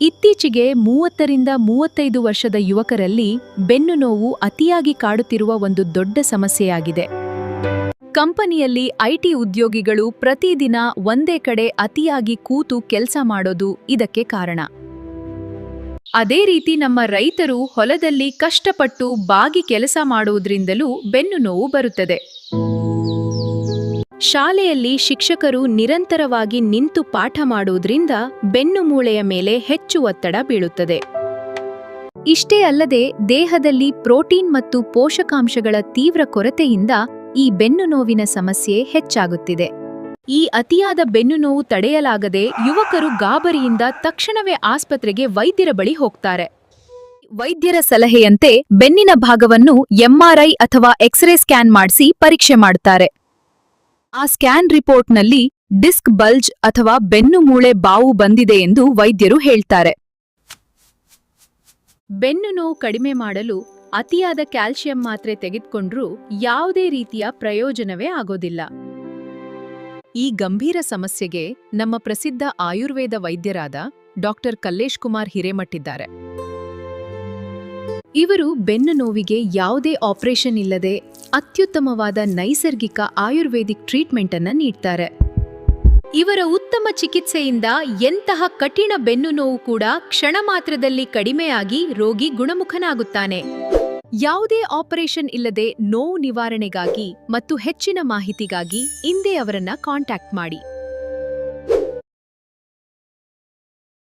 ಇತ್ತೀಚೆಗೆ 30ರಿಂದ 35 ವರ್ಷದ ಯುವಕರಲ್ಲಿ ಬೆನ್ನು ನೋವು ಅತಿಯಾಗಿ ಕಾಡುತ್ತಿರುವ ಒಂದು ದೊಡ್ಡ ಸಮಸ್ಯೆಯಾಗಿದೆ. ಕಂಪನಿಯಲ್ಲಿ ಐಟಿ ಉದ್ಯೋಗಿಗಳು ಪ್ರತಿದಿನ ಒಂದೇ ಕಡೆ ಅತಿಯಾಗಿ ಕೂತು ಕೆಲಸ ಮಾಡೋದು ಇದಕ್ಕೆ ಕಾರಣ. ಅದೇ ರೀತಿ ನಮ್ಮ ರೈತರು ಹೊಲದಲ್ಲಿ ಕಷ್ಟಪಟ್ಟು ಬಾಗಿ ಕೆಲಸ ಮಾಡುವುದರಿಂದಲೂ ಬೆನ್ನು ನೋವು ಬರುತ್ತದೆ. ಶಾಲೆಯಲ್ಲಿ ಶಿಕ್ಷಕರು ನಿರಂತರವಾಗಿ ನಿಂತು ಪಾಠ ಮಾಡುವುದರಿಂದ ಬೆನ್ನು ಮೂಳೆಯ ಮೇಲೆ ಹೆಚ್ಚು ಒತ್ತಡ ಬೀಳುತ್ತದೆ. ಇಷ್ಟೇ ಅಲ್ಲದೆ ದೇಹದಲ್ಲಿ ಪ್ರೋಟೀನ್ ಮತ್ತು ಪೋಷಕಾಂಶಗಳ ತೀವ್ರ ಕೊರತೆಯಿಂದ ಈ ಬೆನ್ನು ನೋವಿನ ಸಮಸ್ಯೆ ಹೆಚ್ಚಾಗುತ್ತಿದೆ. ಈ ಅತಿಯಾದ ಬೆನ್ನು ನೋವು ತಡೆಯಲಾಗದೆ ಯುವಕರು ಗಾಬರಿಯಿಂದ ತಕ್ಷಣವೇ ಆಸ್ಪತ್ರೆಗೆ ವೈದ್ಯರ ಬಳಿ ಹೋಗ್ತಾರೆ. ವೈದ್ಯರ ಸಲಹೆಯಂತೆ ಬೆನ್ನಿನ ಭಾಗವನ್ನು ಎಂಆರ್ಐ ಅಥವಾ ಎಕ್ಸ್ರೇ ಸ್ಕ್ಯಾನ್ ಮಾಡಿಸಿ ಪರೀಕ್ಷೆ ಮಾಡುತ್ತಾರೆ. ಆ ಸ್ಕ್ಯಾನ್ ರಿಪೋರ್ಟ್ನಲ್ಲಿ ಡಿಸ್ಕ್ ಬಲ್ಜ್ ಅಥವಾ ಬೆನ್ನು ಮೂಳೆ ಬಾವು ಬಂದಿದೆ ಎಂದು ವೈದ್ಯರು ಹೇಳ್ತಾರೆ. ಬೆನ್ನು ನೋವು ಕಡಿಮೆ ಮಾಡಲು ಅತಿಯಾದ ಕ್ಯಾಲ್ಸಿಯಂ ಮಾತ್ರೆ ತೆಗೆದುಕೊಂಡ್ರೂ ಯಾವುದೇ ರೀತಿಯ ಪ್ರಯೋಜನವೇ ಆಗೋದಿಲ್ಲ. ಈ ಗಂಭೀರ ಸಮಸ್ಯೆಗೆ ನಮ್ಮ ಪ್ರಸಿದ್ಧ ಆಯುರ್ವೇದ ವೈದ್ಯರಾದ ಡಾಕ್ಟರ್ ಕಲ್ಲೇಶ್ ಕುಮಾರ್ ಹಿರೇಮಠಿದ್ದಾರೆ. ಇವರು ಬೆನ್ನು ನೋವಿಗೆ ಯಾವುದೇ ಆಪರೇಷನ್ ಇಲ್ಲದೆ ಅತ್ಯುತ್ತಮವಾದ ನೈಸರ್ಗಿಕ ಆಯುರ್ವೇದಿಕ್ ಟ್ರೀಟ್ಮೆಂಟ್ ಅನ್ನು ನೀಡ್ತಾರೆ. ಇವರ ಉತ್ತಮ ಚಿಕಿತ್ಸೆಯಿಂದ ಎಂತಹ ಕಠಿಣ ಬೆನ್ನು ನೋವು ಕೂಡ ಕ್ಷಣ ಮಾತ್ರದಲ್ಲಿ ಕಡಿಮೆಯಾಗಿ ರೋಗಿ ಗುಣಮುಖನಾಗುತ್ತಾನೆ. ಯಾವುದೇ ಆಪರೇಷನ್ ಇಲ್ಲದೆ ನೋವು ನಿವಾರಣೆಗಾಗಿ ಮತ್ತು ಹೆಚ್ಚಿನ ಮಾಹಿತಿಗಾಗಿ ಇಂದೇ ಅವರನ್ನ ಕಾಂಟ್ಯಾಕ್ಟ್ ಮಾಡಿ.